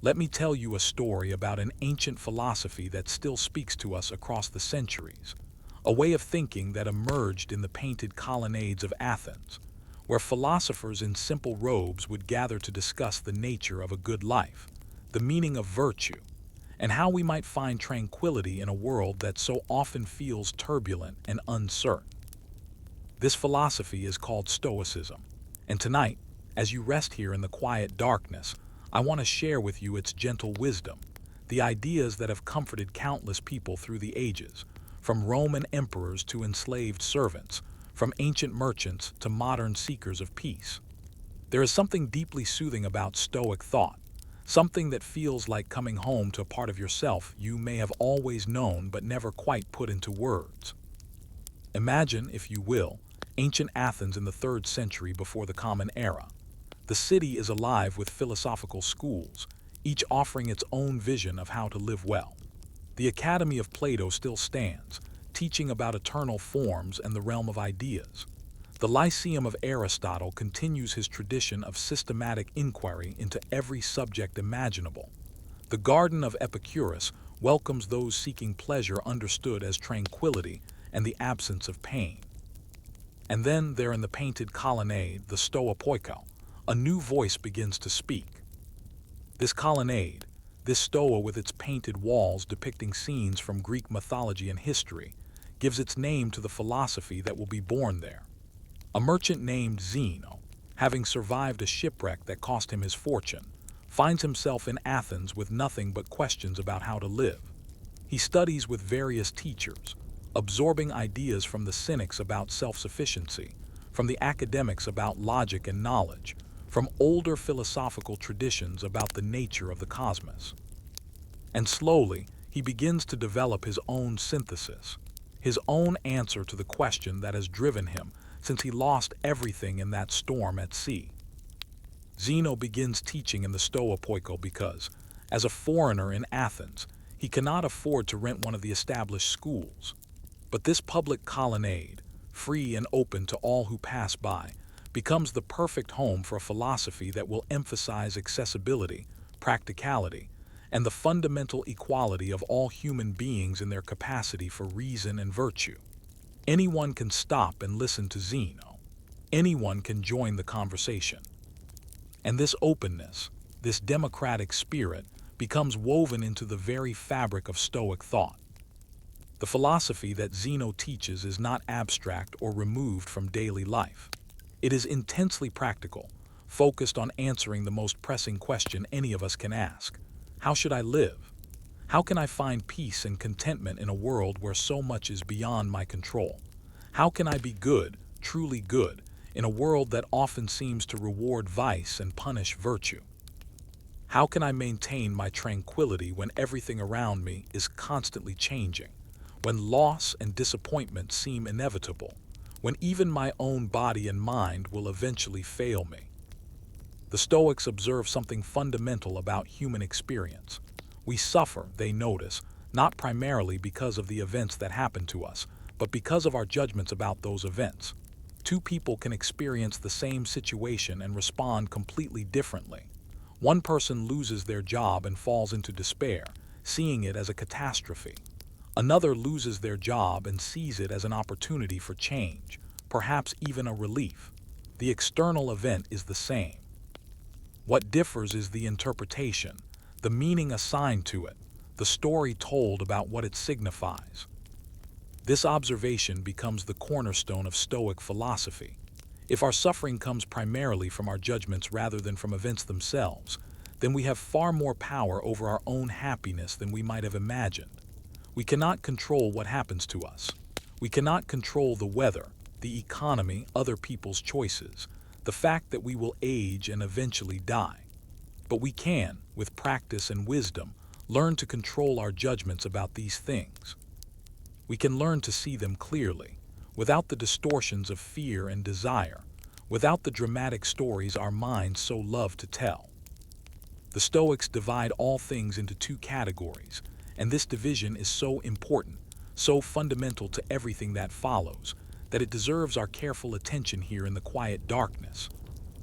Let me tell you a story about an ancient philosophy that still speaks to us across the centuries, a way of thinking that emerged in the painted colonnades of Athens, where philosophers in simple robes would gather to discuss the nature of a good life, the meaning of virtue, and how we might find tranquility in a world that so often feels turbulent and uncertain. This philosophy is called Stoicism, and tonight, as you rest here in the quiet darkness, I want to share with you its gentle wisdom, the ideas that have comforted countless people through the ages, from Roman emperors to enslaved servants, from ancient merchants to modern seekers of peace. There is something deeply soothing about Stoic thought, something that feels like coming home to a part of yourself you may have always known but never quite put into words. Imagine, if you will, ancient Athens in the 3rd century before the Common Era. The city is alive with philosophical schools, each offering its own vision of how to live well. The Academy of Plato still stands, teaching about eternal forms and the realm of ideas. The Lyceum of Aristotle continues his tradition of systematic inquiry into every subject imaginable. The Garden of Epictetus welcomes those seeking pleasure understood as tranquility and the absence of pain. And then there in the painted colonnade, the Stoa Poiko, a new voice begins to speak. This colonnade, this stoa with its painted walls depicting scenes from Greek mythology and history, gives its name to the philosophy that will be born there. A merchant named Zeno, having survived a shipwreck that cost him his fortune, finds himself in Athens with nothing but questions about how to live. He studies with various teachers, absorbing ideas from the cynics about self-sufficiency, from the academics about logic and knowledge, from older philosophical traditions about the nature of the cosmos. And slowly, he begins to develop his own synthesis, his own answer to the question that has driven him since he lost everything in that storm at sea. Zeno begins teaching in the Stoa Poiko because, as a foreigner in Athens, he cannot afford to rent one of the established schools. But this public colonnade, free and open to all who pass by, becomes the perfect home for a philosophy that will emphasize accessibility, practicality, and the fundamental equality of all human beings in their capacity for reason and virtue. Anyone can stop and listen to Zeno. Anyone can join the conversation. And this openness, this democratic spirit, becomes woven into the very fabric of Stoic thought. The philosophy that Zeno teaches is not abstract or removed from daily life. It is intensely practical, focused on answering the most pressing question any of us can ask. How should I live? How can I find peace and contentment in a world where so much is beyond my control? How can I be good, truly good, in a world that often seems to reward vice and punish virtue? How can I maintain my tranquility when everything around me is constantly changing, when loss and disappointment seem inevitable, when even my own body and mind will eventually fail me? The Stoics observe something fundamental about human experience. We suffer, they notice, not primarily because of the events that happen to us, but because of our judgments about those events. Two people can experience the same situation and respond completely differently. One person loses their job and falls into despair, seeing it as a catastrophe. Another loses their job and sees it as an opportunity for change, perhaps even a relief. The external event is the same. What differs is the interpretation, the meaning assigned to it, the story told about what it signifies. This observation becomes the cornerstone of Stoic philosophy. If our suffering comes primarily from our judgments rather than from events themselves, then we have far more power over our own happiness than we might have imagined. We cannot control what happens to us. We cannot control the weather, the economy, other people's choices, the fact that we will age and eventually die. But we can, with practice and wisdom, learn to control our judgments about these things. We can learn to see them clearly, without the distortions of fear and desire, without the dramatic stories our minds so love to tell. The Stoics divide all things into two categories, and this division is so important, so fundamental to everything that follows, that it deserves our careful attention here in the quiet darkness.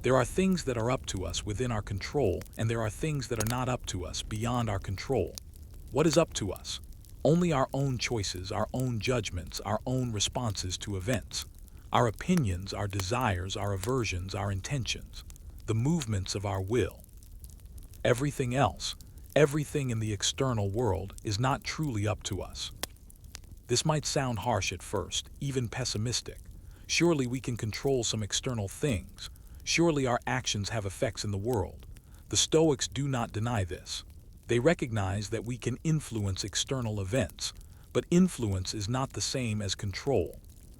There are things that are up to us within our control, and there are things that are not up to us beyond our control. What is up to us? Only our own choices, our own judgments, our own responses to events. Our opinions, our desires, our aversions, our intentions. The movements of our will. Everything else, everything in the external world, is not truly up to us. This might sound harsh at first, even pessimistic. Surely we can control some external things. Surely our actions have effects in the world. The Stoics do not deny this. They recognize that we can influence external events, but influence is not the same as control.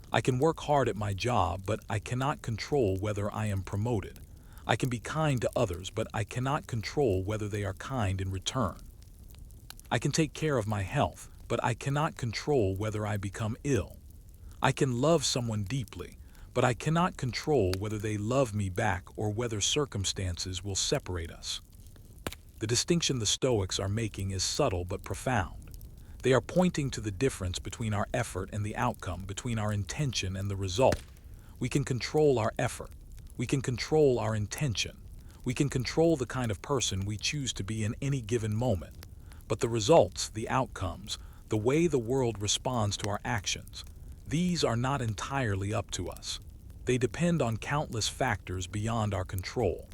I can work hard at my job, but I cannot control whether I am promoted. I can be kind to others, but I cannot control whether they are kind in return. I can take care of my health, but I cannot control whether I become ill. I can love someone deeply, but I cannot control whether they love me back or whether circumstances will separate us. The distinction the Stoics are making is subtle but profound. They are pointing to the difference between our effort and the outcome, between our intention and the result. We can control our effort. We can control our intention. We can control the kind of person we choose to be in any given moment. But the results, the outcomes, the way the world responds to our actions, these are not entirely up to us. They depend on countless factors beyond our control.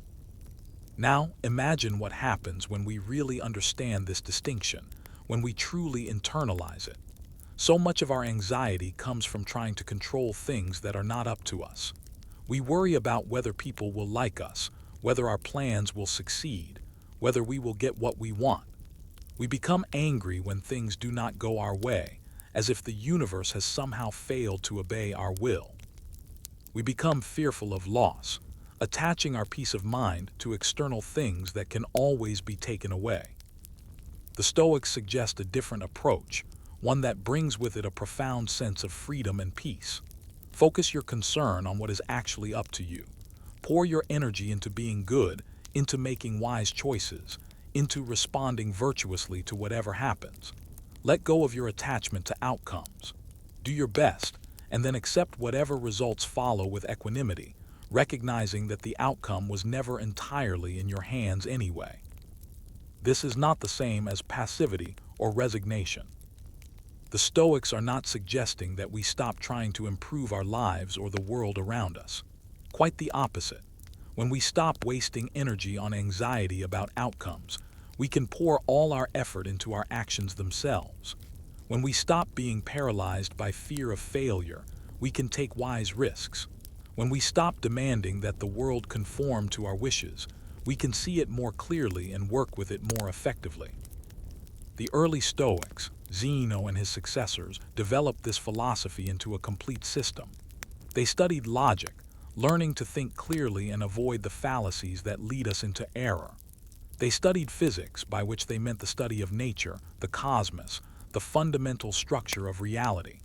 Now, imagine what happens when we really understand this distinction, when we truly internalize it. So much of our anxiety comes from trying to control things that are not up to us. We worry about whether people will like us, whether our plans will succeed, whether we will get what we want. We become angry when things do not go our way, as if the universe has somehow failed to obey our will. We become fearful of loss, attaching our peace of mind to external things that can always be taken away. The Stoics suggest a different approach, one that brings with it a profound sense of freedom and peace. Focus your concern on what is actually up to you. Pour your energy into being good, into making wise choices, into responding virtuously to whatever happens. Let go of your attachment to outcomes. Do your best, and then accept whatever results follow with equanimity, recognizing that the outcome was never entirely in your hands anyway. This is not the same as passivity or resignation. The Stoics are not suggesting that we stop trying to improve our lives or the world around us. Quite the opposite. When we stop wasting energy on anxiety about outcomes, we can pour all our effort into our actions themselves. When we stop being paralyzed by fear of failure, we can take wise risks. When we stop demanding that the world conform to our wishes, we can see it more clearly and work with it more effectively. The early Stoics, Zeno and his successors, developed this philosophy into a complete system. They studied logic, learning to think clearly and avoid the fallacies that lead us into error. They studied physics, by which they meant the study of nature, the cosmos, the fundamental structure of reality.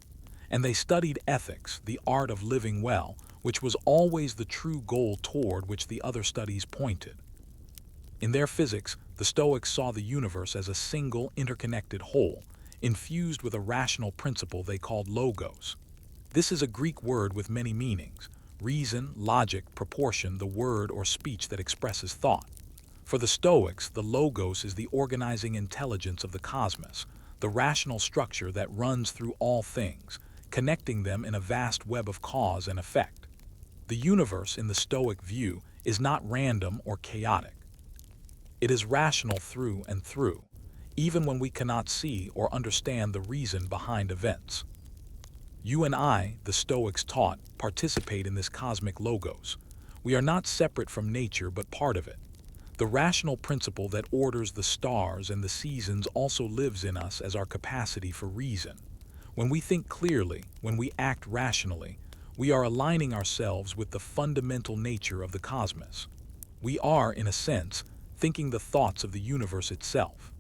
And they studied ethics, the art of living well, which was always the true goal toward which the other studies pointed. In their physics, the Stoics saw the universe as a single, interconnected whole, infused with a rational principle they called logos. This is a Greek word with many meanings: reason, logic, proportion, the word or speech that expresses thought. For the Stoics, the logos is the organizing intelligence of the cosmos, the rational structure that runs through all things, connecting them in a vast web of cause and effect. The universe, in the Stoic view, is not random or chaotic. It is rational through and through, even when we cannot see or understand the reason behind events. You and I, the Stoics taught, participate in this cosmic logos. We are not separate from nature but part of it. The rational principle that orders the stars and the seasons also lives in us as our capacity for reason. When we think clearly, when we act rationally, we are aligning ourselves with the fundamental nature of the cosmos. We are, in a sense, thinking the thoughts of the universe itself.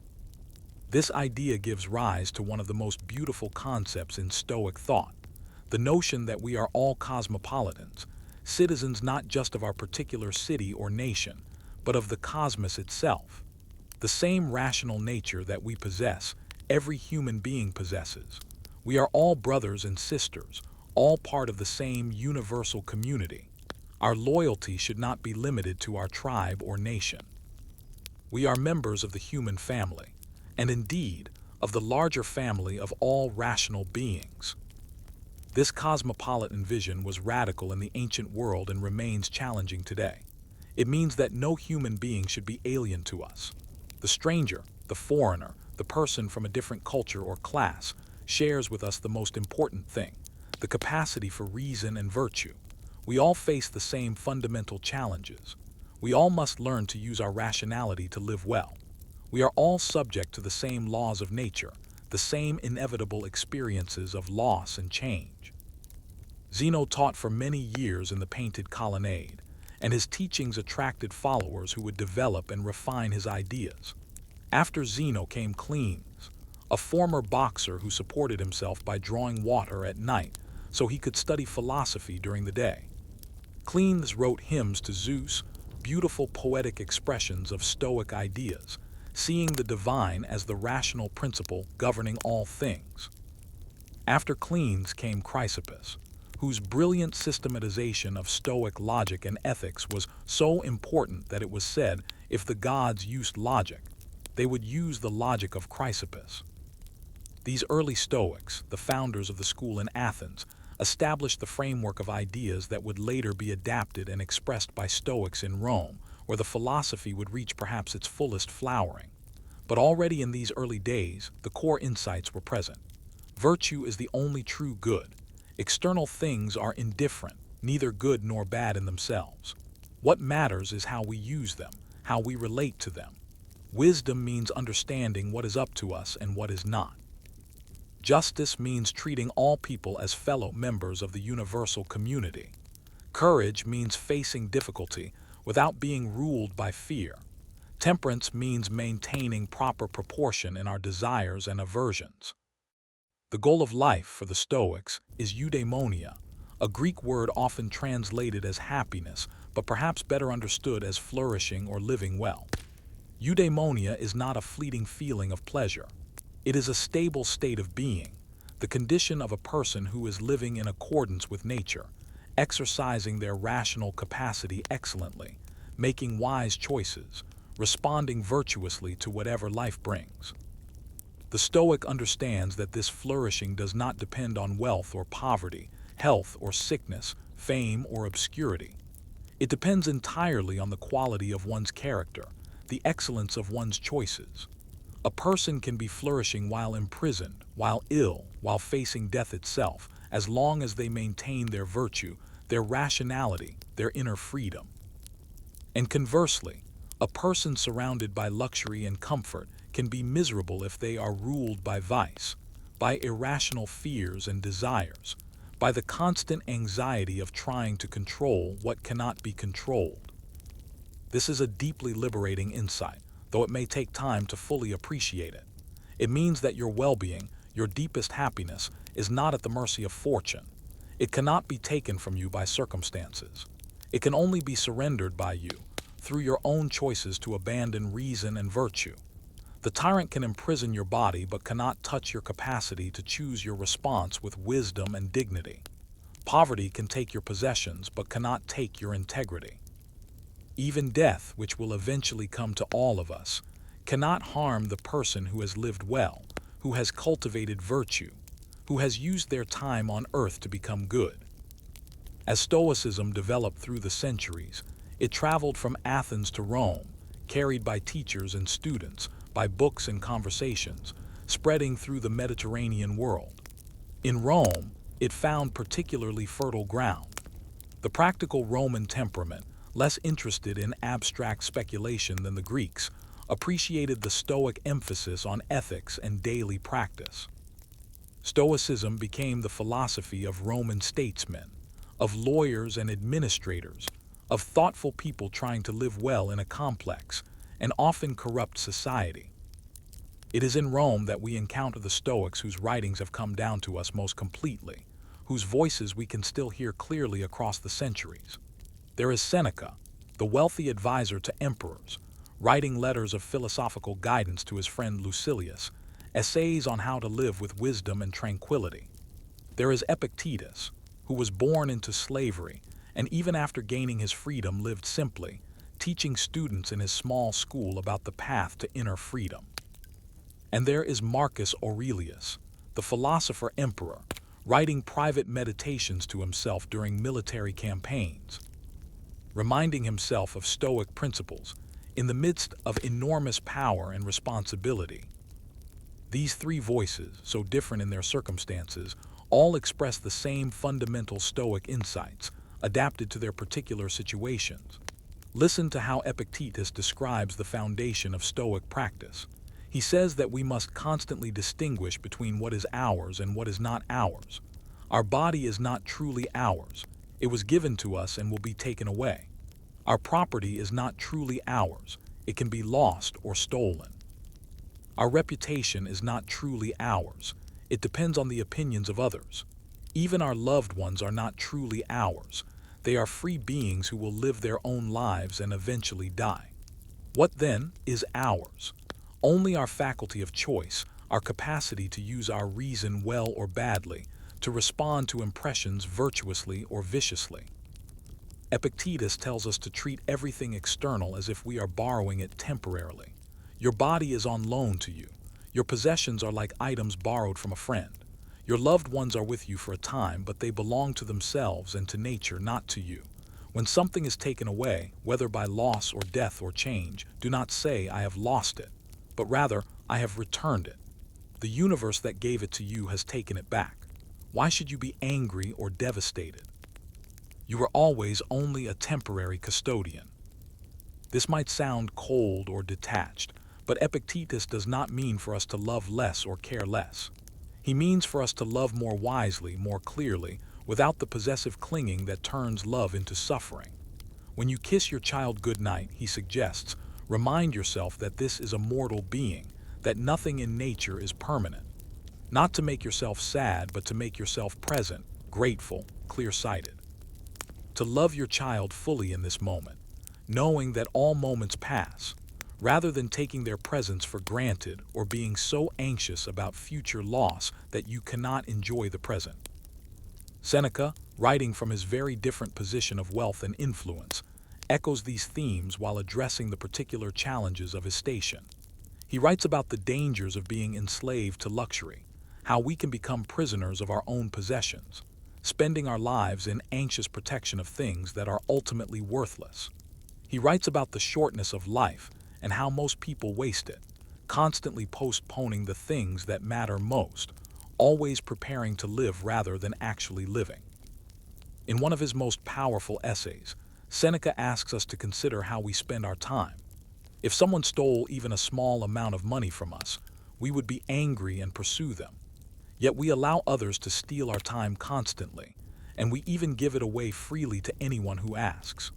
This idea gives rise to one of the most beautiful concepts in Stoic thought, the notion that we are all cosmopolitans, citizens not just of our particular city or nation, but of the cosmos itself. The same rational nature that we possess, every human being possesses. We are all brothers and sisters, all part of the same universal community. Our loyalty should not be limited to our tribe or nation. We are members of the human family, and indeed, of the larger family of all rational beings. This cosmopolitan vision was radical in the ancient world and remains challenging today. It means that no human being should be alien to us. The stranger, the foreigner, the person from a different culture or class shares with us the most important thing, the capacity for reason and virtue. We all face the same fundamental challenges. We all must learn to use our rationality to live well. We are all subject to the same laws of nature, the same inevitable experiences of loss and change. Zeno taught for many years in the painted colonnade, and his teachings attracted followers who would develop and refine his ideas. After Zeno came Cleans, a former boxer who supported himself by drawing water at night so he could study philosophy during the day. Cleans wrote hymns to Zeus, beautiful poetic expressions of Stoic ideas, seeing the divine as the rational principle governing all things. After Cleans came Chrysippus, whose brilliant systematization of Stoic logic and ethics was so important that it was said if the gods used logic, they would use the logic of Chrysippus. These early Stoics, the founders of the school in Athens, established the framework of ideas that would later be adapted and expressed by Stoics in Rome, where the philosophy would reach perhaps its fullest flowering. But already in these early days, the core insights were present. Virtue is the only true good. External things are indifferent, neither good nor bad in themselves. What matters is how we use them, how we relate to them. Wisdom means understanding what is up to us and what is not. Justice means treating all people as fellow members of the universal community. Courage means facing difficulty without being ruled by fear. Temperance means maintaining proper proportion in our desires and aversions. The goal of life for the Stoics is eudaimonia, a Greek word often translated as happiness, but perhaps better understood as flourishing or living well. Eudaimonia is not a fleeting feeling of pleasure. It is a stable state of being, the condition of a person who is living in accordance with nature, exercising their rational capacity excellently, making wise choices, responding virtuously to whatever life brings. The Stoic understands that this flourishing does not depend on wealth or poverty, health or sickness, fame or obscurity. It depends entirely on the quality of one's character, the excellence of one's choices. A person can be flourishing while imprisoned, while ill, while facing death itself, as long as they maintain their virtue, their rationality, their inner freedom. And conversely, a person surrounded by luxury and comfort can be miserable if they are ruled by vice, by irrational fears and desires, by the constant anxiety of trying to control what cannot be controlled. This is a deeply liberating insight, though it may take time to fully appreciate it. It means that your well-being, your deepest happiness, is not at the mercy of fortune. It cannot be taken from you by circumstances. It can only be surrendered by you, through your own choices to abandon reason and virtue. The tyrant can imprison your body but cannot touch your capacity to choose your response with wisdom and dignity. Poverty can take your possessions but cannot take your integrity. Even death, which will eventually come to all of us, cannot harm the person who has lived well, who has cultivated virtue, who has used their time on earth to become good. As Stoicism developed through the centuries, it traveled from Athens to Rome, carried by teachers and students, by books and conversations, spreading through the Mediterranean world. In Rome, it found particularly fertile ground. The practical Roman temperament, less interested in abstract speculation than the Greeks, appreciated the Stoic emphasis on ethics and daily practice. Stoicism became the philosophy of Roman statesmen, of lawyers and administrators, of thoughtful people trying to live well in a complex and often corrupt society. It is in Rome that we encounter the Stoics whose writings have come down to us most completely, whose voices we can still hear clearly across the centuries. There is Seneca, the wealthy advisor to emperors, writing letters of philosophical guidance to his friend Lucilius, essays on how to live with wisdom and tranquility. There is Epictetus, who was born into slavery and even after gaining his freedom lived simply, teaching students in his small school about the path to inner freedom. And there is Marcus Aurelius, the philosopher emperor, writing private meditations to himself during military campaigns, reminding himself of Stoic principles in the midst of enormous power and responsibility. These three voices, so different in their circumstances, all express the same fundamental Stoic insights, adapted to their particular situations. Listen to how Epictetus describes the foundation of Stoic practice. He says that we must constantly distinguish between what is ours and what is not ours. Our body is not truly ours. It was given to us and will be taken away. Our property is not truly ours. It can be lost or stolen. Our reputation is not truly ours. It depends on the opinions of others. Even our loved ones are not truly ours. They are free beings who will live their own lives and eventually die. What then is ours? Only our faculty of choice, our capacity to use our reason well or badly, to respond to impressions virtuously or viciously. Epictetus tells us to treat everything external as if we are borrowing it temporarily. Your body is on loan to you. Your possessions are like items borrowed from a friend. Your loved ones are with you for a time, but they belong to themselves and to nature, not to you. When something is taken away, whether by loss or death or change, do not say, "I have lost it," but rather, "I have returned it." The universe that gave it to you has taken it back. Why should you be angry or devastated? You are always only a temporary custodian. This might sound cold or detached, but Epictetus does not mean for us to love less or care less. He means for us to love more wisely, more clearly, without the possessive clinging that turns love into suffering. When you kiss your child goodnight, he suggests, remind yourself that this is a mortal being, that nothing in nature is permanent. Not to make yourself sad, but to make yourself present, grateful, clear-sighted. To love your child fully in this moment, knowing that all moments pass, rather than taking their presence for granted or being so anxious about future loss that you cannot enjoy the present. Seneca, writing from his very different position of wealth and influence, echoes these themes while addressing the particular challenges of his station. He writes about the dangers of being enslaved to luxury, how we can become prisoners of our own possessions, spending our lives in anxious protection of things that are ultimately worthless. He writes about the shortness of life and how most people waste it, constantly postponing the things that matter most, always preparing to live rather than actually living. In one of his most powerful essays, Seneca asks us to consider how we spend our time. If someone stole even a small amount of money from us, we would be angry and pursue them. Yet we allow others to steal our time constantly, and we even give it away freely to anyone who asks.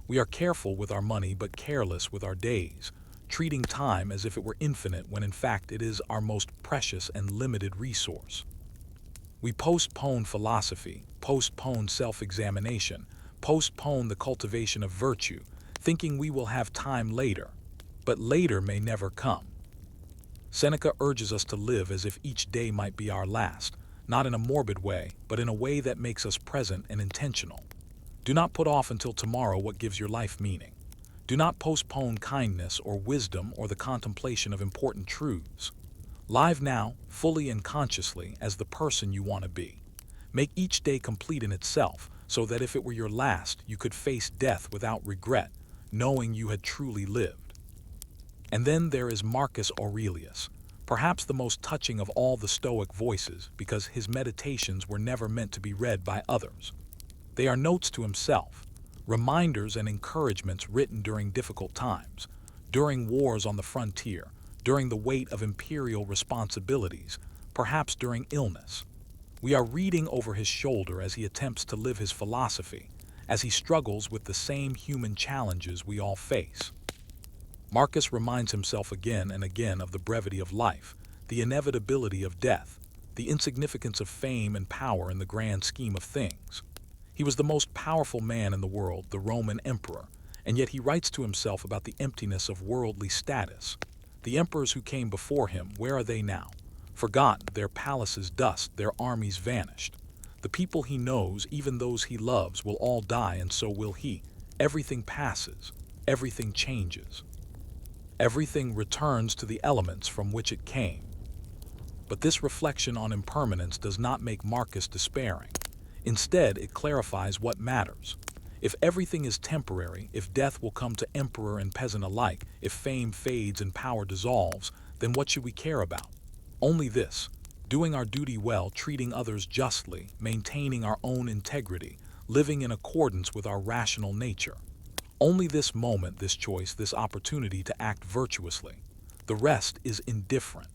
We are careful with our money but careless with our days, treating time as if it were infinite when in fact it is our most precious and limited resource. We postpone philosophy, postpone self-examination, postpone the cultivation of virtue, thinking we will have time later, but later may never come. Seneca urges us to live as if each day might be our last, not in a morbid way, but in a way that makes us present and intentional. Do not put off until tomorrow what gives your life meaning. Do not postpone kindness or wisdom or the contemplation of important truths. Live now, fully and consciously, as the person you want to be. Make each day complete in itself, so that if it were your last, you could face death without regret, knowing you had truly lived. And then there is Marcus Aurelius, perhaps the most touching of all the Stoic voices, because his meditations were never meant to be read by others. They are notes to himself, reminders and encouragements written during difficult times, during wars on the frontier, during the weight of imperial responsibilities, perhaps during illness. We are reading over his shoulder as he attempts to live his philosophy, as he struggles with the same human challenges we all face. Marcus reminds himself again and again of the brevity of life, the inevitability of death, the insignificance of fame and power in the grand scheme of things. He was the most powerful man in the world, the Roman emperor, and yet he writes to himself about the emptiness of worldly status. The emperors who came before him, where are they now? Forgotten, their palaces dust, their armies vanished. The people he knows, even those he loves, will all die, and so will he. Everything passes. Everything changes. Everything returns to the elements from which it came. But this reflection on impermanence does not make Marcus despairing. Instead, it clarifies what matters. If everything is temporary, if death will come to emperor and peasant alike, if fame fades and power dissolves, then what should we care about? Only this: doing our duty well, treating others justly, maintaining our own integrity, living in accordance with our rational nature. Only this moment, this choice, this opportunity to act virtuously. The rest is indifferent.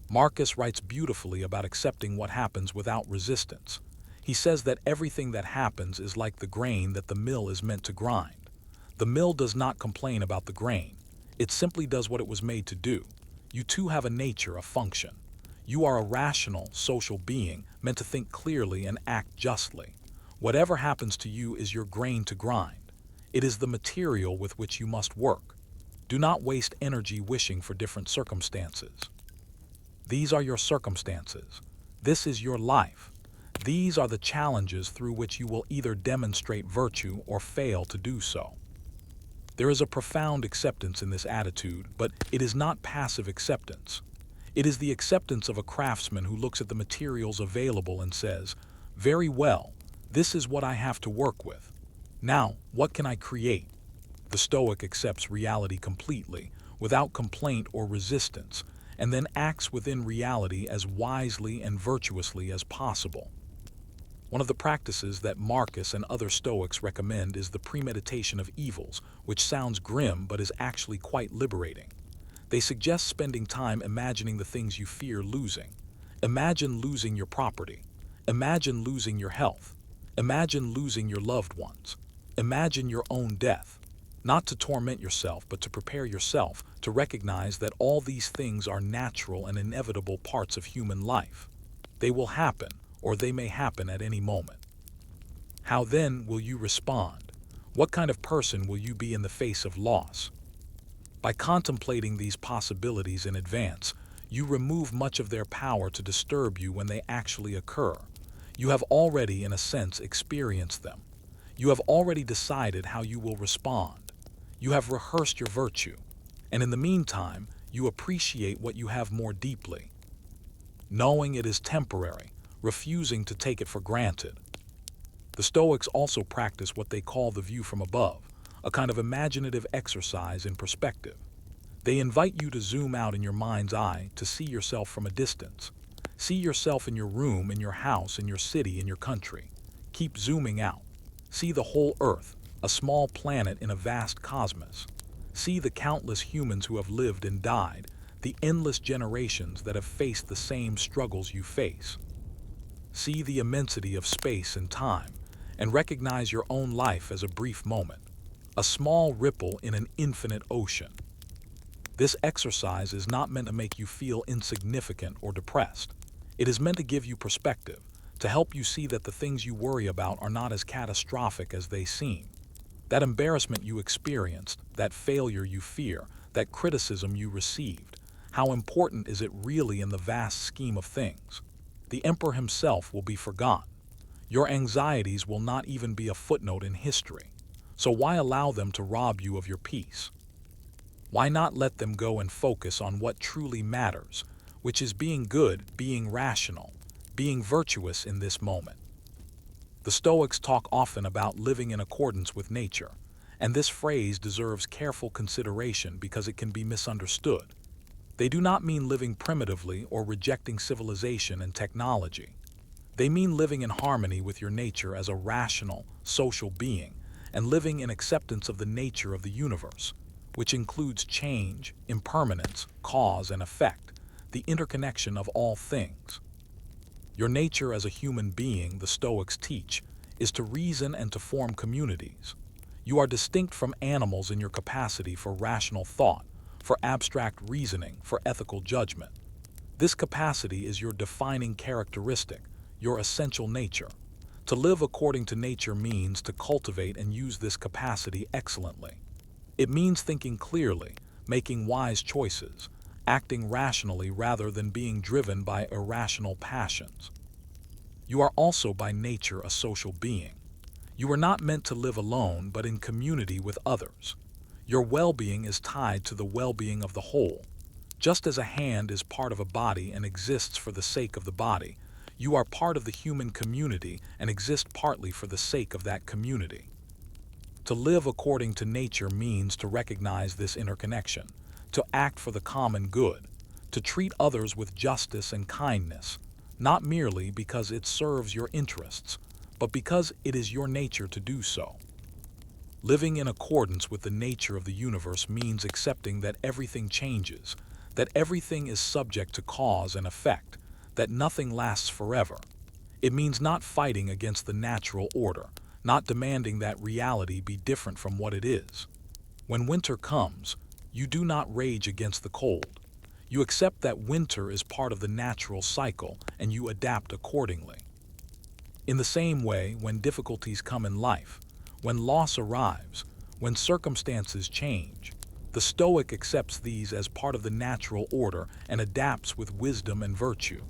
Marcus writes beautifully about accepting what happens without resistance. He says that everything that happens is like the grain that the mill is meant to grind. The mill does not complain about the grain. It simply does what it was made to do. You too have a nature, a function. You are a rational, social being, meant to think clearly and act justly. Whatever happens to you is your grain to grind. It is the material with which you must work. Do not waste energy wishing for different circumstances. These are your circumstances. This is your life. These are the challenges through which you will either demonstrate virtue or fail to do so. There is a profound acceptance in this attitude, but it is not passive acceptance. It is the acceptance of a craftsman who looks at the materials available and says, "Very well, this is what I have to work with. Now, what can I create?" The Stoic accepts reality completely, without complaint or resistance, and then acts within reality as wisely and virtuously as possible. One of the practices that Marcus and other Stoics recommend is the premeditation of evils, which sounds grim but is actually quite liberating. They suggest spending time imagining the things you fear losing. Imagine losing your property. Imagine losing your health. Imagine losing your loved ones. Imagine your own death. Not to torment yourself, but to prepare yourself to recognize that all these things are natural and inevitable parts of human life. They will happen, or they may happen at any moment. How then will you respond? What kind of person will you be in the face of loss? By contemplating these possibilities in advance, you remove much of their power to disturb you when they actually occur. You have already, in a sense, experienced them. You have already decided how you will respond. You have rehearsed your virtue, and in the meantime, you appreciate what you have more deeply, knowing it is temporary, refusing to take it for granted. The Stoics also practice what they call the view from above, a kind of imaginative exercise in perspective. They invite you to zoom out in your mind's eye to see yourself from a distance. See yourself in your room, in your house, in your city, in your country. Keep zooming out. See the whole earth, a small planet in a vast cosmos. See the countless humans who have lived and died, the endless generations that have faced the same struggles you face. See the immensity of space and time, and recognize your own life as a brief moment, a small ripple in an infinite ocean. This exercise is not meant to make you feel insignificant or depressed. It is meant to give you perspective, to help you see that the things you worry about are not as catastrophic as they seem. That embarrassment you experienced, that failure you fear, that criticism you received, how important is it really in the vast scheme of things? The emperor himself will be forgotten. Your anxieties will not even be a footnote in history. So why allow them to rob you of your peace? Why not let them go and focus on what truly matters, which is being good, being rational, being virtuous in this moment? The Stoics talk often about living in accordance with nature, and this phrase deserves careful consideration because it can be misunderstood. They do not mean living primitively or rejecting civilization and technology. They mean living in harmony with your nature as a rational, social being, and living in acceptance of the nature of the universe, which includes change, impermanence, cause and effect, the interconnection of all things. Your nature as a human being, the Stoics teach, is to reason and to form communities. You are distinct from animals in your capacity for rational thought, for abstract reasoning, for ethical judgment. This capacity is your defining characteristic, your essential nature. To live according to nature means to cultivate and use this capacity excellently. It means thinking clearly, making wise choices, acting rationally rather than being driven by irrational passions. You are also by nature a social being. You are not meant to live alone but in community with others. Your well-being is tied to the well-being of the whole. Just as a hand is part of a body and exists for the sake of the body, you are part of the human community and exist partly for the sake of that community. To live according to nature means to recognize this interconnection, to act for the common good, to treat others with justice and kindness, not merely because it serves your interests, but because it is your nature to do so. Living in accordance with the nature of the universe means accepting that everything changes, that everything is subject to cause and effect, that nothing lasts forever. It means not fighting against the natural order, not demanding that reality be different from what it is. When winter comes, you do not rage against the cold. You accept that winter is part of the natural cycle and you adapt accordingly. In the same way, when difficulties come in life, when loss arrives, when circumstances change, the Stoic accepts these as part of the natural order and adapts with wisdom and virtue.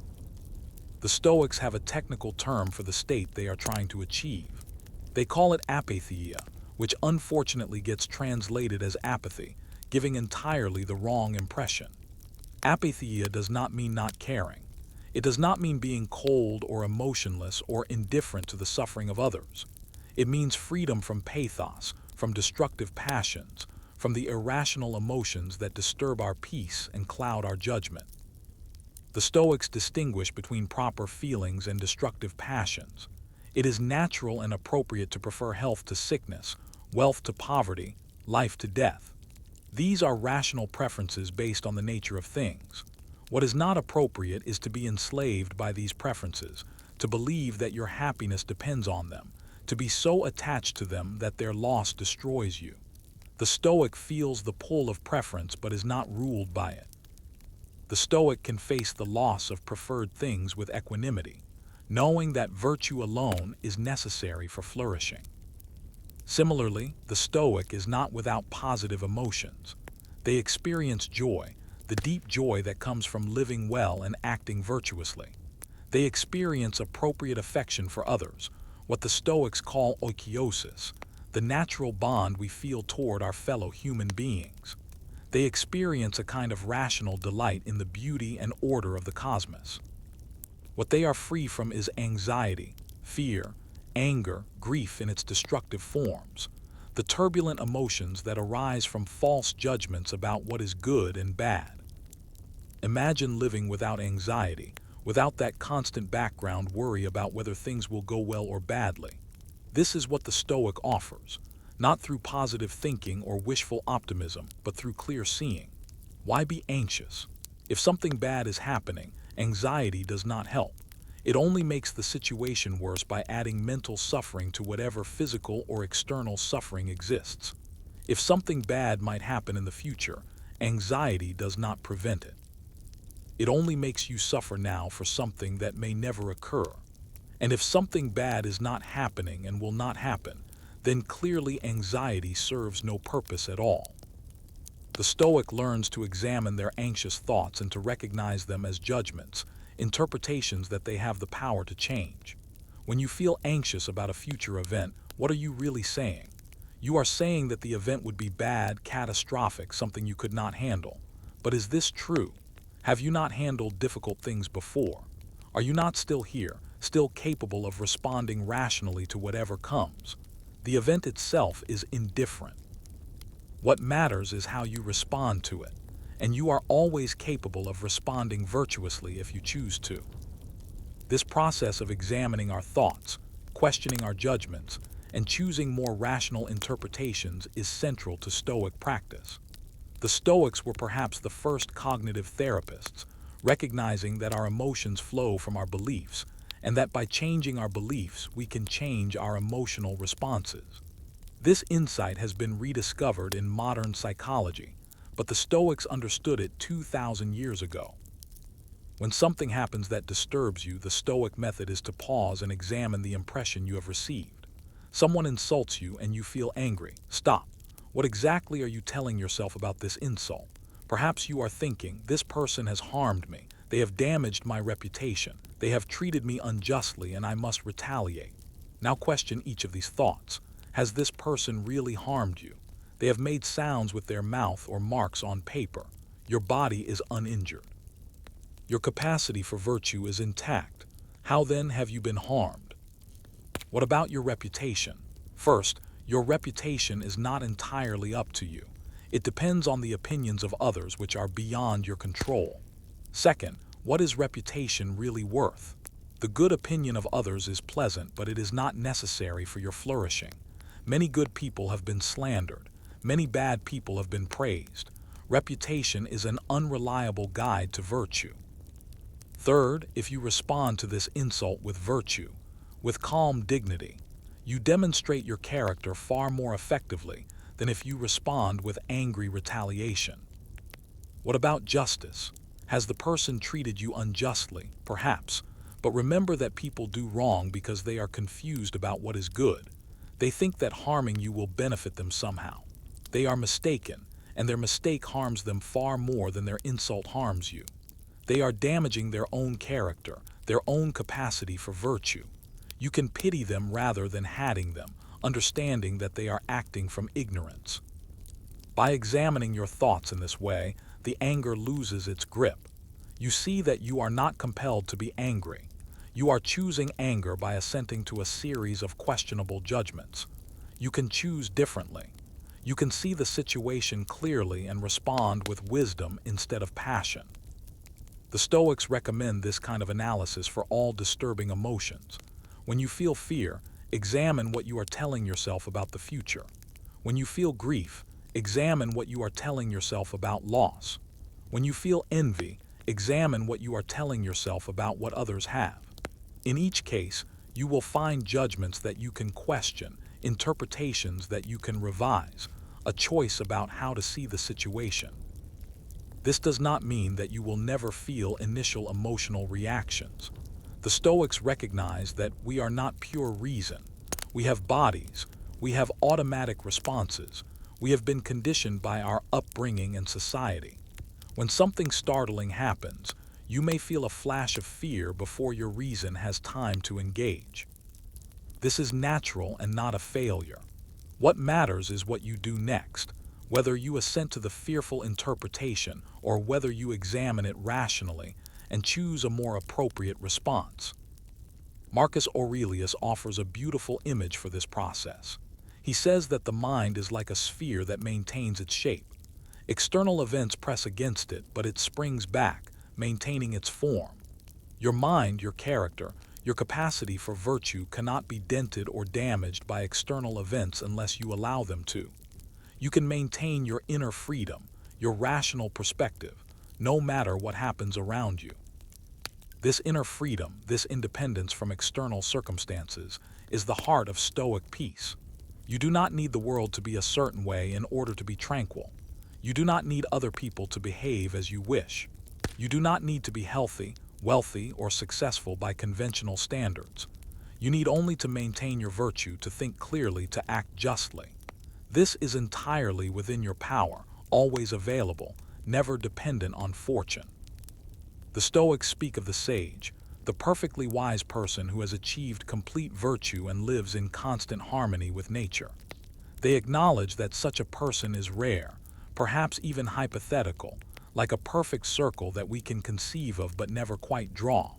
The Stoics have a technical term for the state they are trying to achieve. They call it apatheia, which unfortunately gets translated as apathy, giving entirely the wrong impression. Apatheia does not mean not caring. It does not mean being cold or emotionless or indifferent to the suffering of others. It means freedom from pathos, from destructive passions, from the irrational emotions that disturb our peace and cloud our judgment. The Stoics distinguish between proper feelings and destructive passions. It is natural and appropriate to prefer health to sickness, wealth to poverty, life to death. These are rational preferences based on the nature of things. What is not appropriate is to be enslaved by these preferences, to believe that your happiness depends on them, to be so attached to them that their loss destroys you. The Stoic feels the pull of preference but is not ruled by it. The Stoic can face the loss of preferred things with equanimity, knowing that virtue alone is necessary for flourishing. Similarly, the Stoic is not without positive emotions. They experience joy, the deep joy that comes from living well and acting virtuously. They experience appropriate affection for others, what the Stoics call oikeiosis, the natural bond we feel toward our fellow human beings. They experience a kind of rational delight in the beauty and order of the cosmos. What they are free from is anxiety, fear, anger, grief in its destructive forms, the turbulent emotions that arise from false judgments about what is good and bad. Imagine living without anxiety, without that constant background worry about whether things will go well or badly. This is what the Stoic offers, not through positive thinking or wishful optimism, but through clear seeing. Why be anxious? If something bad is happening, anxiety does not help. It only makes the situation worse by adding mental suffering to whatever physical or external suffering exists. If something bad might happen in the future, anxiety does not prevent it. It only makes you suffer now for something that may never occur. And if something bad is not happening and will not happen, then clearly anxiety serves no purpose at all. The Stoic learns to examine their anxious thoughts and to recognize them as judgments, interpretations that they have the power to change. When you feel anxious about a future event, what are you really saying? You are saying that the event would be bad, catastrophic, something you could not handle. But is this true? Have you not handled difficult things before? Are you not still here, still capable of responding rationally to whatever comes? The event itself is indifferent. What matters is how you respond to it, and you are always capable of responding virtuously if you choose to. This process of examining our thoughts, questioning our judgments, and choosing more rational interpretations is central to Stoic practice. The Stoics were perhaps the first cognitive therapists, recognizing that our emotions flow from our beliefs, and that by changing our beliefs, we can change our emotional responses. This insight has been rediscovered in modern psychology, but the Stoics understood it 2,000 years ago. When something happens that disturbs you, the Stoic method is to pause and examine the impression you have received. Someone insults you and you feel angry. Stop. What exactly are you telling yourself about this insult? Perhaps you are thinking, this person has harmed me. They have damaged my reputation. They have treated me unjustly and I must retaliate. Now question each of these thoughts. Has this person really harmed you? They have made sounds with their mouth or marks on paper. Your body is uninjured. Your capacity for virtue is intact. How then have you been harmed? What about your reputation? First, your reputation is not entirely up to you. It depends on the opinions of others which are beyond your control. Second, what is reputation really worth? The good opinion of others is pleasant, but it is not necessary for your flourishing. Many good people have been slandered. Many bad people have been praised. Reputation is an unreliable guide to virtue. Third, if you respond to this insult with virtue, with calm dignity, you demonstrate your character far more effectively than if you respond with angry retaliation. What about justice? Has the person treated you unjustly? Perhaps. But remember that people do wrong because they are confused about what is good. They think that harming you will benefit them somehow. They are mistaken, and their mistake harms them far more than their insult harms you. They are damaging their own character, their own capacity for virtue. You can pity them rather than hating them, understanding that they are acting from ignorance. By examining your thoughts in this way, the anger loses its grip. You see that you are not compelled to be angry. You are choosing anger by assenting to a series of questionable judgments. You can choose differently. You can see the situation clearly and respond with wisdom instead of passion. The Stoics recommend this kind of analysis for all disturbing emotions. When you feel fear, examine what you are telling yourself about the future. When you feel grief, examine what you are telling yourself about loss. When you feel envy, examine what you are telling yourself about what others have. In each case, you will find judgments that you can question, interpretations that you can revise, a choice about how to see the situation. This does not mean that you will never feel initial emotional reactions. The Stoics recognize that we are not pure reason. We have bodies. We have automatic responses. We have been conditioned by our upbringing and society. When something startling happens, you may feel a flash of fear before your reason has time to engage. This is natural and not a failure. What matters is what you do next, whether you assent to the fearful interpretation or whether you examine it rationally and choose a more appropriate response. Marcus Aurelius offers a beautiful image for this process. He says that the mind is like a sphere that maintains its shape. External events press against it, but it springs back, maintaining its form. Your mind, your character, your capacity for virtue cannot be dented or damaged by external events unless you allow them to. You can maintain your inner freedom, your rational perspective, no matter what happens around you. This inner freedom, this independence from external circumstances, is the heart of Stoic peace. You do not need the world to be a certain way in order to be tranquil. You do not need other people to behave as you wish. You do not need to be healthy, wealthy, or successful by conventional standards. You need only to maintain your virtue, to think clearly, to act justly. This is entirely within your power, always available, never dependent on fortune. The Stoics speak of the sage, the perfectly wise person who has achieved complete virtue and lives in constant harmony with nature. They acknowledge that such a person is rare, perhaps even hypothetical, like a perfect circle that we can conceive of but never quite draw.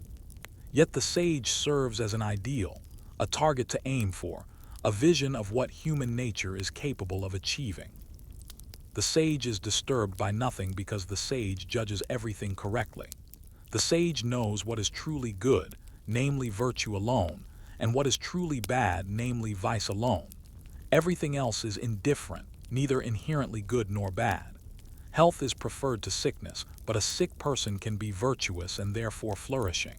Yet the sage serves as an ideal, a target to aim for, a vision of what human nature is capable of achieving. The sage is disturbed by nothing because the sage judges everything correctly. The sage knows what is truly good, namely virtue alone, and what is truly bad, namely vice alone. Everything else is indifferent, neither inherently good nor bad. Health is preferred to sickness, but a sick person can be virtuous and therefore flourishing.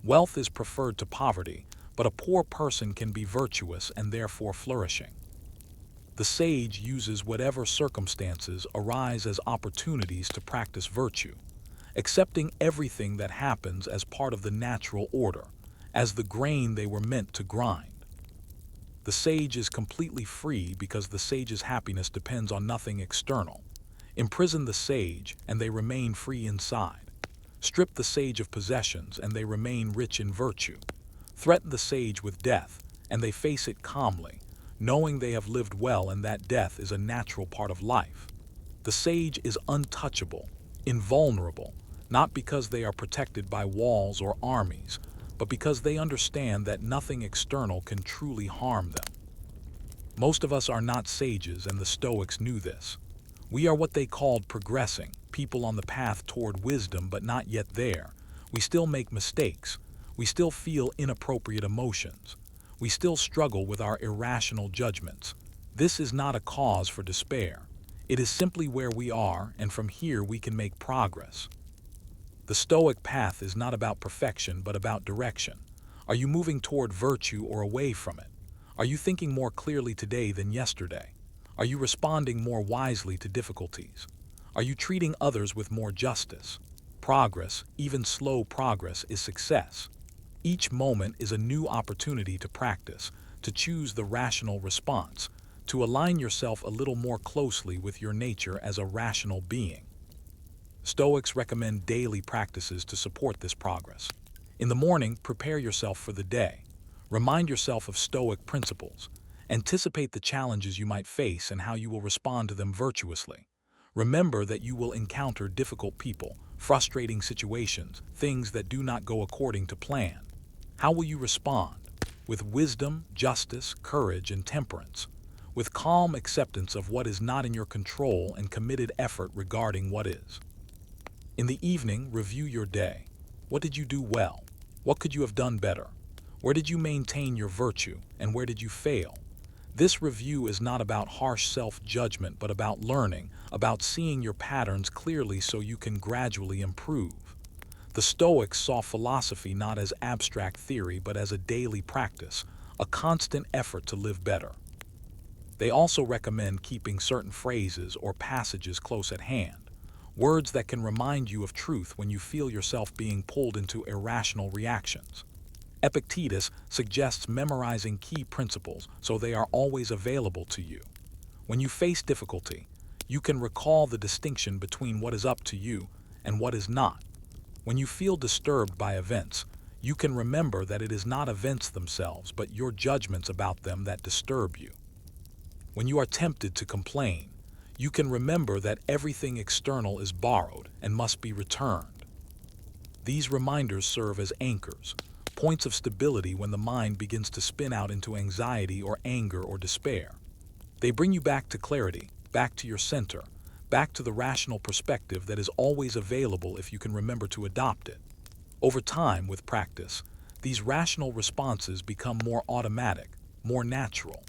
Wealth is preferred to poverty, but a poor person can be virtuous and therefore flourishing. The sage uses whatever circumstances arise as opportunities to practice virtue, accepting everything that happens as part of the natural order, as the grain they were meant to grind. The sage is completely free because the sage's happiness depends on nothing external. Imprison the sage, and they remain free inside. Strip the sage of possessions, and they remain rich in virtue. Threaten the sage with death, and they face it calmly, knowing they have lived well and that death is a natural part of life. The sage is untouchable, invulnerable, not because they are protected by walls or armies, but because they understand that nothing external can truly harm them. Most of us are not sages, and the Stoics knew this. We are what they called progressing, people on the path toward wisdom but not yet there. We still make mistakes. We still feel inappropriate emotions. We still struggle with our irrational judgments. This is not a cause for despair. It is simply where we are, and from here we can make progress. The Stoic path is not about perfection but about direction. Are you moving toward virtue or away from it? Are you thinking more clearly today than yesterday? Are you responding more wisely to difficulties? Are you treating others with more justice? Progress, even slow progress, is success. Each moment is a new opportunity to practice, to choose the rational response, to align yourself a little more closely with your nature as a rational being. Stoics recommend daily practices to support this progress. In the morning, prepare yourself for the day. Remind yourself of Stoic principles. Anticipate the challenges you might face and how you will respond to them virtuously. Remember that you will encounter difficult people, frustrating situations, things that do not go according to plan. How will you respond? With wisdom, justice, courage, and temperance. With calm acceptance of what is not in your control and committed effort regarding what is. In the evening, review your day. What did you do well? What could you have done better? Where did you maintain your virtue, and where did you fail? This review is not about harsh self-judgment, but about learning, about seeing your patterns clearly so you can gradually improve. The Stoics saw philosophy not as abstract theory, but as a daily practice, a constant effort to live better. They also recommend keeping certain phrases or passages close at hand, words that can remind you of truth when you feel yourself being pulled into irrational reactions. Epictetus suggests memorizing key principles so they are always available to you. When you face difficulty, you can recall the distinction between what is up to you and what is not. When you feel disturbed by events, you can remember that it is not events themselves, but your judgments about them that disturb you. When you are tempted to complain, you can remember that everything external is borrowed and must be returned. These reminders serve as anchors, points of stability when the mind begins to spin out into anxiety or anger or despair. They bring you back to clarity, back to your center, back to the rational perspective that is always available if you can remember to adopt it. Over time, with practice, these rational responses become more automatic, more natural.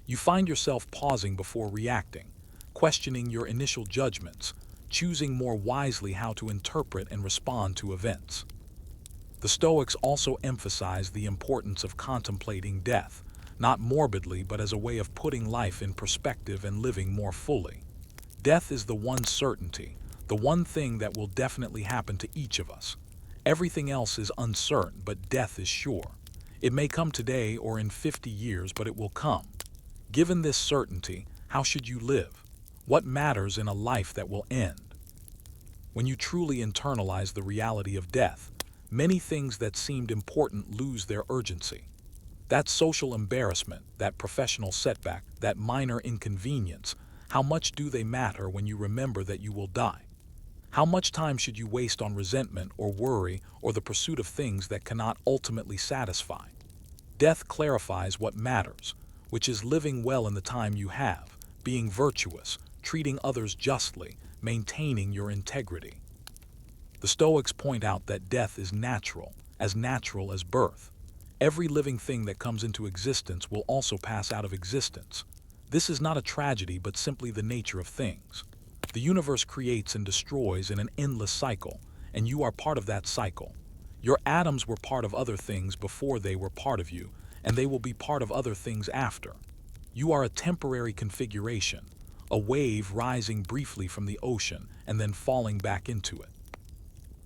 You find yourself pausing before reacting, questioning your initial judgments, choosing more wisely how to interpret and respond to events. The Stoics also emphasize the importance of contemplating death, not morbidly but as a way of putting life in perspective and living more fully. Death is the one certainty, the one thing that will definitely happen to each of us. Everything else is uncertain, but death is sure. It may come today or in 50 years, but it will come. Given this certainty, how should you live? What matters in a life that will end? When you truly internalize the reality of death, many things that seemed important lose their urgency. That social embarrassment, that professional setback, that minor inconvenience, how much do they matter when you remember that you will die? How much time should you waste on resentment or worry or the pursuit of things that cannot ultimately satisfy? Death clarifies what matters, which is living well in the time you have, being virtuous, treating others justly, maintaining your integrity. The Stoics point out that death is natural as birth. Every living thing that comes into existence will also pass out of existence. This is not a tragedy, but simply the nature of things. The universe creates and destroys in an endless cycle, and you are part of that cycle. Your atoms were part of other things before they were part of you, and they will be part of other things after. You are a temporary configuration, a wave rising briefly from the ocean and then falling back into it.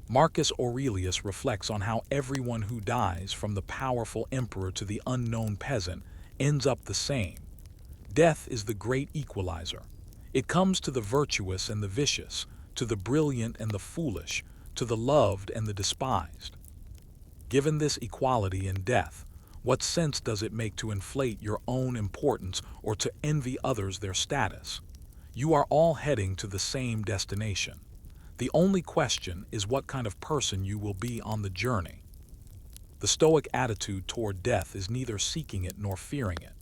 Marcus Aurelius reflects on how everyone who dies, from the powerful emperor to the unknown peasant, ends up the same. Death is the great equalizer. It comes to the virtuous and the vicious, to the brilliant and the foolish, to the loved and the despised. Given this equality in death, what sense does it make to inflate your own importance or to envy others their status? You are all heading to the same destination. The only question is what kind of person you will be on the journey. The Stoic attitude toward death is neither seeking it nor fearing it.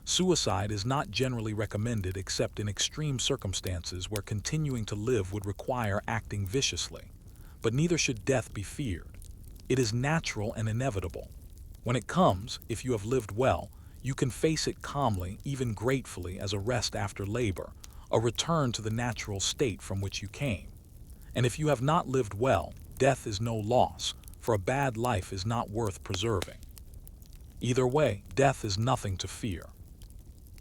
Suicide is not generally recommended except in extreme circumstances where continuing to live would require acting viciously. But neither should death be feared. It is natural and inevitable. When it comes, if you have lived well, you can face it calmly, even gratefully, as a rest after labor, a return to the natural state from which you came. And if you have not lived well, death is no loss, for a bad life is not worth preserving. Either way, death is nothing to fear.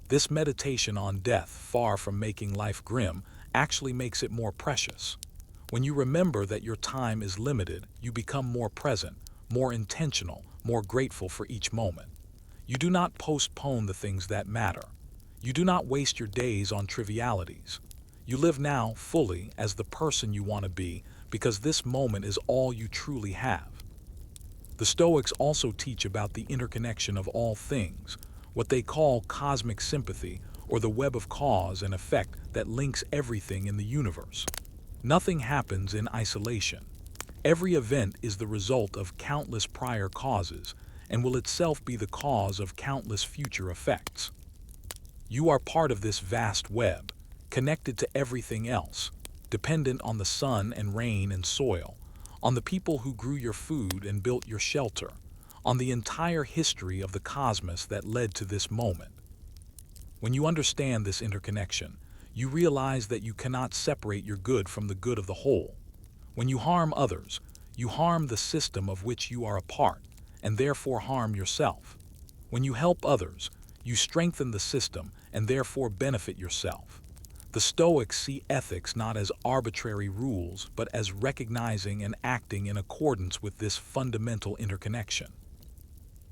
This meditation on death, far from making life grim, actually makes it more precious. When you remember that your time is limited, you become more present, more intentional, more grateful for each moment. You do not postpone the things that matter. You do not waste your days on trivialities. You live now fully as the person you want to be, because this moment is all you truly have. The Stoics also teach about the interconnection of all things, what they call cosmic sympathy, or the web of cause and effect that links everything in the universe. Nothing happens in isolation. Every event is the result of countless prior causes and will itself be the cause of countless future effects. You are part of this vast web, connected to everything else, dependent on the sun and rain and soil, on the people who grew your food and built your shelter, on the entire history of the cosmos that led to this moment. When you understand this interconnection, you realize that you cannot separate your good from the good of the whole. When you harm others, you harm the system of which you are a part, and therefore harm yourself. When you help others, you strengthen the system and therefore benefit yourself. The Stoics see ethics not as arbitrary rules, but as recognizing and acting in accordance with this fundamental interconnection.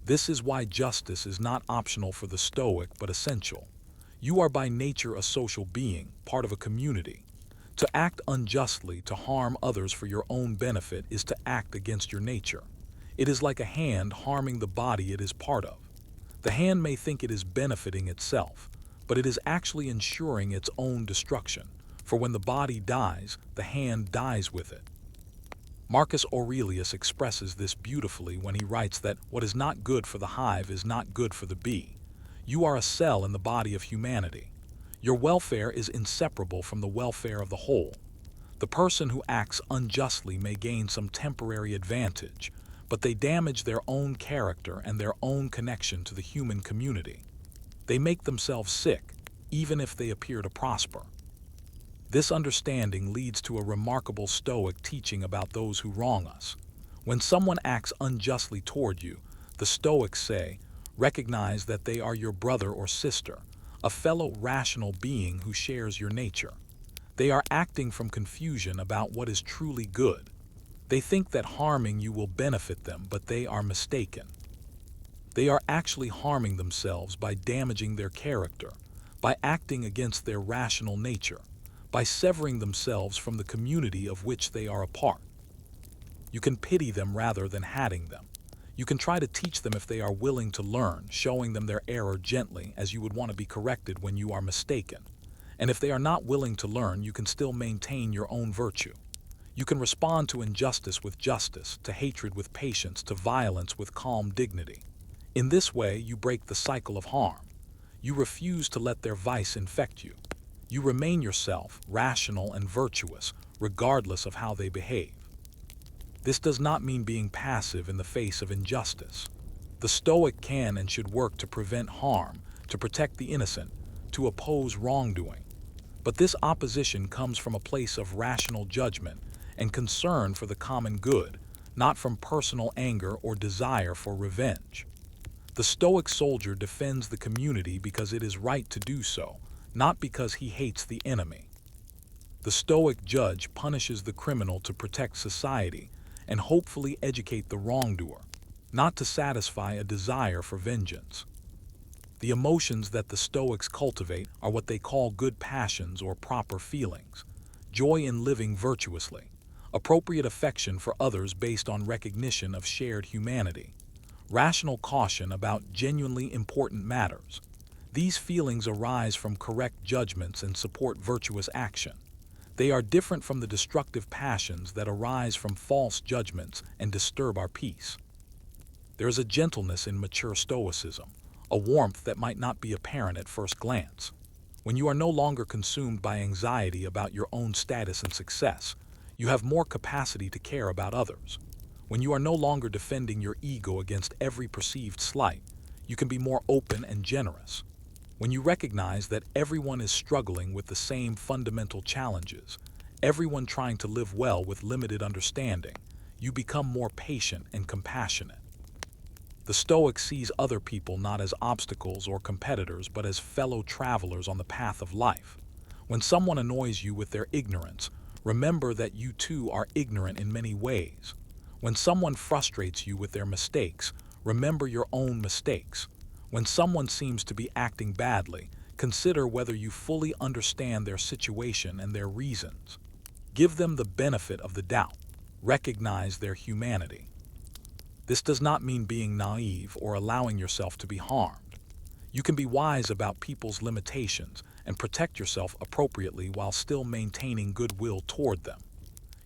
This is why justice is not optional for the Stoic, but essential. You are by nature a social being, part of a community. To act unjustly, to harm others for your own benefit, is to act against your nature. It is like a hand harming the body it is part of. The hand may think it is benefiting itself, but it is actually ensuring its own destruction, for when the body dies, the hand dies with it. Marcus Aurelius expresses this beautifully when he writes that what is not good for the hive is not good for the bee. You are a cell in the body of humanity. Your welfare is inseparable from the welfare of the whole. The person who acts unjustly may gain some temporary advantage, but they damage their own character and their own connection to the human community. They make themselves sick, even if they appear to prosper. This understanding leads to a remarkable Stoic teaching about those who wrong us. When someone acts unjustly toward you, the Stoics say, recognize that they are your brother or sister, a fellow rational being who shares your nature. They are acting from confusion about what is truly good. They think that harming you will benefit them, but they are mistaken. They are actually harming themselves by damaging their character, by acting against their rational nature, by severing themselves from the community of which they are a part. You can pity them rather than hating them. You can try to teach them if they are willing to learn, showing them their error gently as you would want to be corrected when you are mistaken. And if they are not willing to learn, you can still maintain your own virtue. You can respond to injustice with justice, to hatred with patience, to violence with calm dignity. In this way, you break the cycle of harm. You refuse to let their vice infect you. You remain yourself, rational and virtuous, regardless of how they behave. This does not mean being passive in the face of injustice. The Stoic can and should work to prevent harm, to protect the innocent, to oppose wrongdoing. But this opposition comes from a place of rational judgment and concern for the common good, not from personal anger or desire for revenge. The Stoic soldier defends the community because it is right to do so, not because he hates the enemy. The Stoic judge punishes the criminal to protect society and hopefully educate the wrongdoer, not to satisfy a desire for vengeance. The emotions that the Stoics cultivate are what they call good passions or proper feelings, joy in living virtuously, appropriate affection for others based on recognition of shared humanity, rational caution about genuinely important matters. These feelings arise from correct judgments and support virtuous action. They are different from the destructive passions that arise from false judgments and disturb our peace. There is a gentleness in mature stoicism, a warmth that might not be apparent at first glance. When you are no longer consumed by anxiety about your own status and success, you have more capacity to care about others. When you are no longer defending your ego against every perceived slight, you can be more open and generous. When you recognize that everyone is struggling with the same fundamental challenges, everyone trying to live well with limited understanding, you become more patient and compassionate. The Stoic sees other people not as obstacles or competitors, but as fellow travelers on the path of life. When someone annoys you with their ignorance, remember that you too are ignorant in many ways. When someone frustrates you with their mistakes, remember your own mistakes. When someone seems to be acting badly, consider whether you fully understand their situation and their reasons. Give them the benefit of the doubt. Recognize their humanity. This does not mean being naive or allowing yourself to be harmed. You can be wise about people's limitations and protect yourself appropriately while still maintaining goodwill toward them.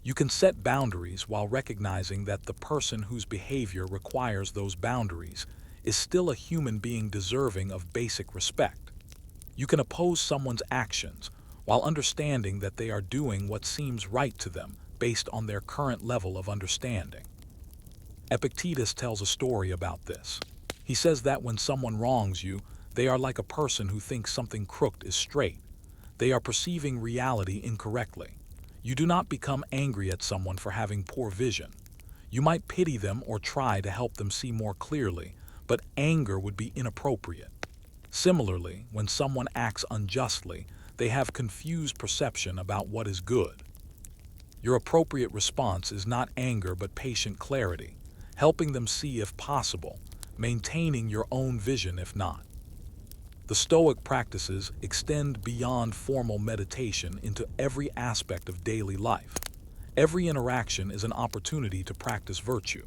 You can set boundaries while recognizing that the person whose behavior requires those boundaries is still a human being deserving of basic respect. You can oppose someone's actions while understanding that they are doing what seems right to them based on their current level of understanding. Epictetus tells a story about this. He says that when someone wrongs you, they are like a person who thinks something crooked is straight. They are perceiving reality incorrectly. You do not become angry at someone for having poor vision. You might pity them or try to help them see more clearly, but anger would be inappropriate. Similarly, when someone acts unjustly, they have confused perception about what is good. Your appropriate response is not anger but patient clarity, helping them see if possible, maintaining your own vision if not. The Stoic practices extend beyond formal meditation into every aspect of daily life. Every interaction is an opportunity to practice virtue.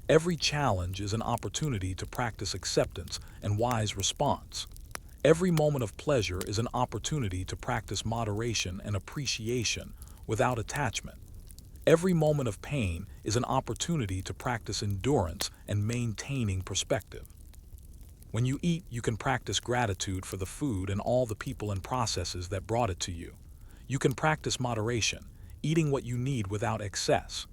Every challenge is an opportunity to practice acceptance and wise response. Every moment of pleasure is an opportunity to practice moderation and appreciation without attachment. Every moment of pain is an opportunity to practice endurance and maintaining perspective. When you eat, you can practice gratitude for the food and all the people and processes that brought it to you. You can practice moderation, eating what you need without excess.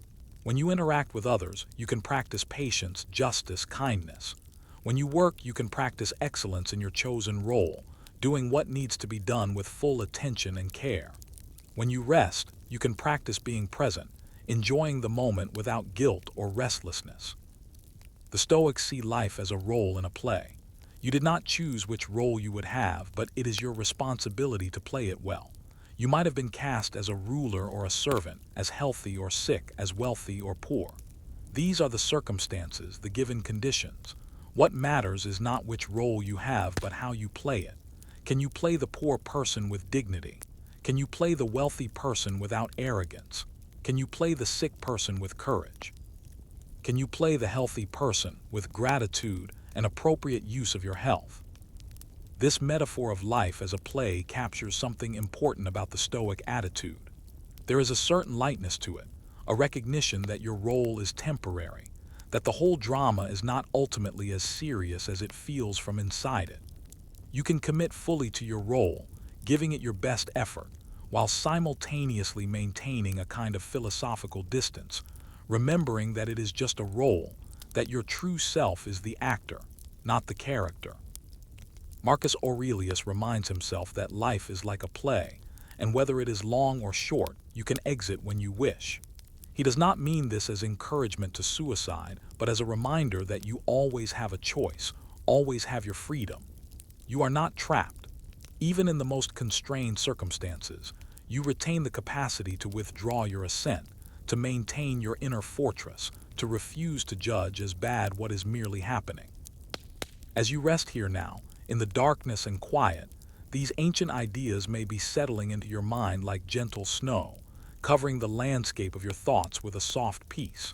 When you interact with others, you can practice patience, justice, kindness. When you work, you can practice excellence in your chosen role, doing what needs to be done with full attention and care. When you rest, you can practice being present, enjoying the moment without guilt or restlessness. The Stoics see life as a role in a play. You did not choose which role you would have, but it is your responsibility to play it well. You might have been cast as a ruler or a servant, as healthy or sick, as wealthy or poor. These are the circumstances, the given conditions. What matters is not which role you have, but how you play it. Can you play the poor person with dignity? Can you play the wealthy person without arrogance? Can you play the sick person with courage? Can you play the healthy person with gratitude and appropriate use of your health? This metaphor of life as a play captures something important about the Stoic attitude. There is a certain lightness to it, a recognition that your role is temporary, that the whole drama is not ultimately as serious as it feels from inside it. You can commit fully to your role, giving it your best effort, while simultaneously maintaining a kind of philosophical distance, remembering that it is just a role, that your true self is the actor, not the character. Marcus Aurelius reminds himself that life is like a play, and whether it is long or short, you can exit when you wish. He does not mean this as encouragement to suicide, but as a reminder that you always have a choice, always have your freedom. You are not trapped. Even in the most constrained circumstances, you retain the capacity to withdraw your assent, to maintain your inner fortress, to refuse to judge as bad what is merely happening. As you rest here now, in the darkness and quiet, these ancient ideas may be settling into your mind like gentle snow, covering the landscape of your thoughts with a soft peace.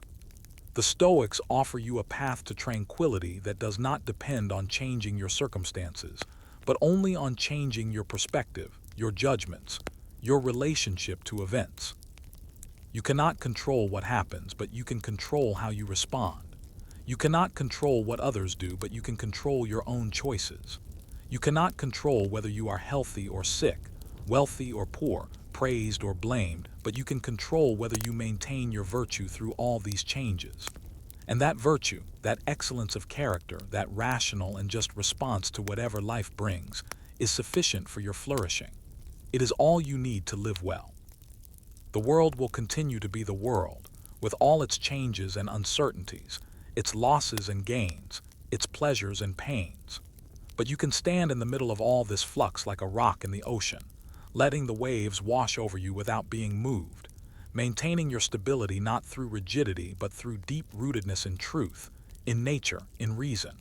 The Stoics offer you a path to tranquility that does not depend on changing your circumstances, but only on changing your perspective, your judgments, your relationship to events. You cannot control what happens, but you can control how you respond. You cannot control what others do, but you can control your own choices. You cannot control whether you are healthy or sick, wealthy or poor, praised or blamed, but you can control whether you maintain your virtue through all these changes. And that virtue, that excellence of character, that rational and just response to whatever life brings, is sufficient for your flourishing. It is all you need to live well. The world will continue to be the world, with all its changes and uncertainties, its losses and gains, its pleasures and pains. But you can stand in the middle of all this flux like a rock in the ocean, letting the waves wash over you without being moved, maintaining your stability not through rigidity but through deep rootedness in truth, in nature, in reason.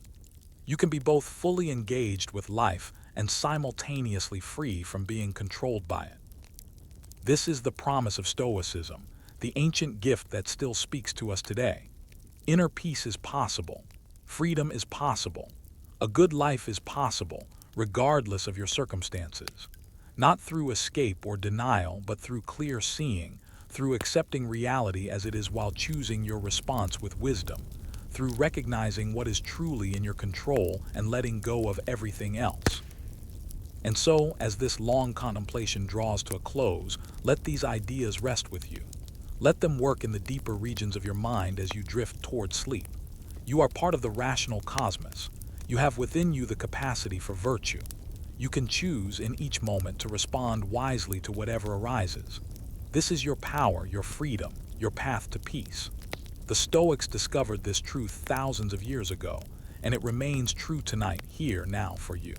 You can be both fully engaged with life and simultaneously free from being controlled by it. This is the promise of Stoicism, the ancient gift that still speaks to us today. Inner peace is possible. Freedom is possible. A good life is possible, regardless of your circumstances. Not through escape or denial, but through clear seeing, through accepting reality as it is while choosing your response with wisdom, through recognizing what is truly in your control and letting go of everything else. And so, as this long contemplation draws to a close, let these ideas rest with you. Let them work in the deeper regions of your mind as you drift toward sleep. You are part of the rational cosmos. You have within you the capacity for virtue. You can choose in each moment to respond wisely to whatever arises. This is your power, your freedom, your path to peace. The Stoics discovered this truth thousands of years ago, and it remains true tonight, here, now for you.